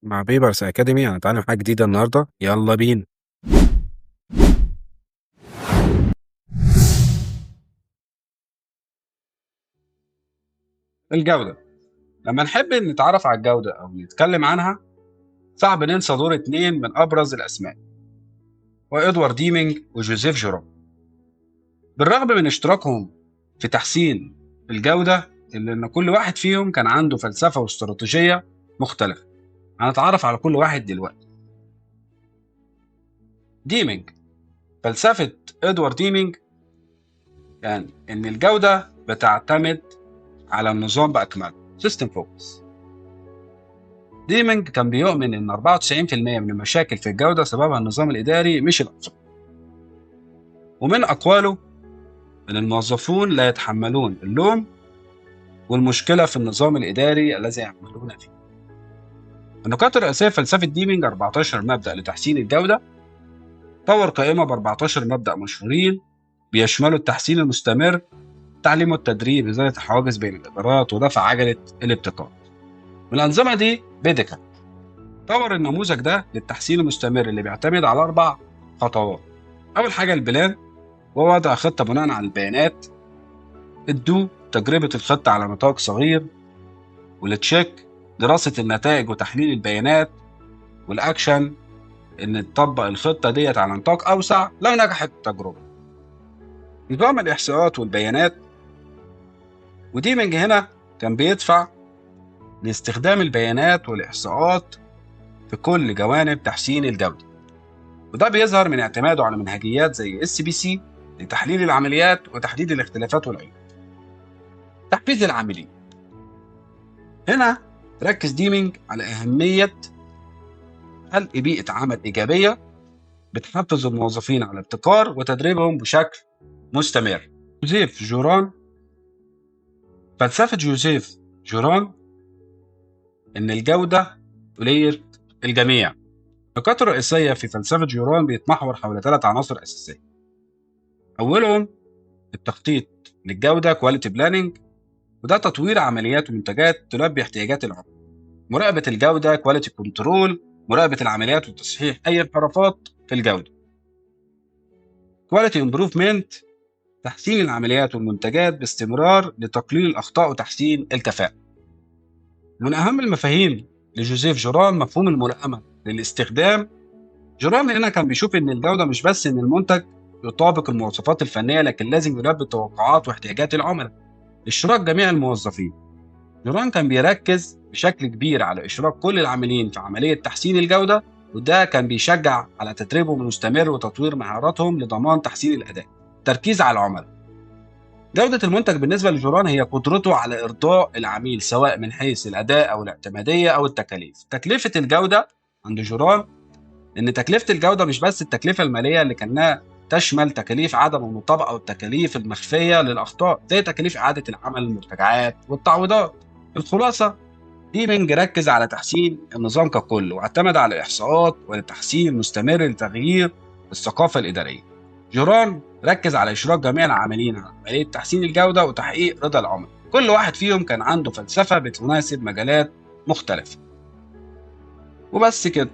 مع بيبرس أكاديمي هنتعلم حاجة جديدة النهاردة، يلا بينا. الجودة، لما نحب نتعرف على الجودة أو نتكلم عنها صعب ننسى دور اتنين من أبرز الأسماء، وإدوارد ديمينج وجوزيف جيرون. بالرغم من اشتراكهم في تحسين الجودة إلا إن كل واحد فيهم كان عنده فلسفة واستراتيجية مختلفة. هنتعرف على كل واحد دلوقتي. ديمينج، فلسفة إدوارد ديمينج يعني إن الجودة بتعتمد على النظام بأكمله، سيستم فوكس. ديمينج كان بيؤمن إن 94% من المشاكل في الجودة سببها النظام الإداري مش الأنظمة. ومن أقواله إن الموظفون لا يتحملون اللوم والمشكلة في النظام الإداري الذي يعملون فيه. النقاط الرئيسية في فلسفة ديمينج 14 مبدأ لتحسين الجودة. طور قائمة ب 14 مبدأ مشهورين بيشملوا التحسين المستمر، التعليم والتدريب، إزالة الحواجز بين الإدارات، ودفع عجلة الابتكار. من الأنظمة دي بيديكا طور النموذج ده للتحسين المستمر اللي بيعتمد على 4 خطوات. أول حاجة البلان، وهو وضع خطة بناء على البيانات. الدو، تجربة الخطة على نطاق صغير. والتشيك، دراسة النتائج وتحليل البيانات. والأكشن، إن تطبق الخطة ديت على نطاق أوسع لو نجحت التجربة. نظام الإحصاءات والبيانات، وديمينج هنا كان بيدفع لاستخدام البيانات والإحصاءات في كل جوانب تحسين الجودة، وده بيظهر من اعتماده على منهجيات زي SBC لتحليل العمليات وتحديد الاختلافات والعيوب. تحفيز العاملين، هنا ركز ديمينج على أهمية خلق بيئة عمل إيجابية بتحفز الموظفين على الابتكار وتدريبهم بشكل مستمر. جوزيف جوران، فلسفة جوزيف جوران إن الجودة مسؤولية الجميع. النقاط الرئيسية في فلسفة جوران بيتمحور حول 3 عناصر أساسية. أولهم التخطيط للجودة كواليتي بلاننج، وده تطوير عمليات ومنتجات تلبي احتياجات العملاء. مراقبة الجودة كواليتي كنترول، مراقبة العمليات وتصحيح أي انحرافات في الجودة. كواليتي امبروفمنت، تحسين العمليات والمنتجات باستمرار لتقليل الأخطاء وتحسين الكفاءة. من أهم المفاهيم لجوزيف جوران مفهوم الملائمة للاستخدام. جوران هنا كان بيشوف إن الجودة مش بس إن المنتج يطابق المواصفات الفنية، لكن لازم يلبي توقعات واحتياجات العملاء. إشراك جميع الموظفين، جوران كان بيركز بشكل كبير على إشراك كل العاملين في عملية تحسين الجودة، وده كان بيشجع على تدريبهم المستمر وتطوير مهاراتهم لضمان تحسين الأداء. تركيز على العملاء، جودة المنتج بالنسبة لجوران هي قدرته على إرضاء العميل سواء من حيث الأداء أو الاعتمادية أو التكاليف. تكلفة الجودة عند جوران إن تكلفة الجودة مش بس التكلفة المالية، اللي كانها تشمل تكاليف عدم المطابقة والتكاليف المخفية للأخطاء زي تكاليف إعادة العمل المرتجعات والتعويضات. الخلاصة، ديمينج ركز على تحسين النظام ككل واعتمد على الإحصاءات والتحسين المستمر لتغيير الثقافة الإدارية. جوران ركز على إشراك جميع العاملين على عملية تحسين الجودة وتحقيق رضا العملاء. كل واحد فيهم كان عنده فلسفة بتناسب مجالات مختلفة. وبس كده.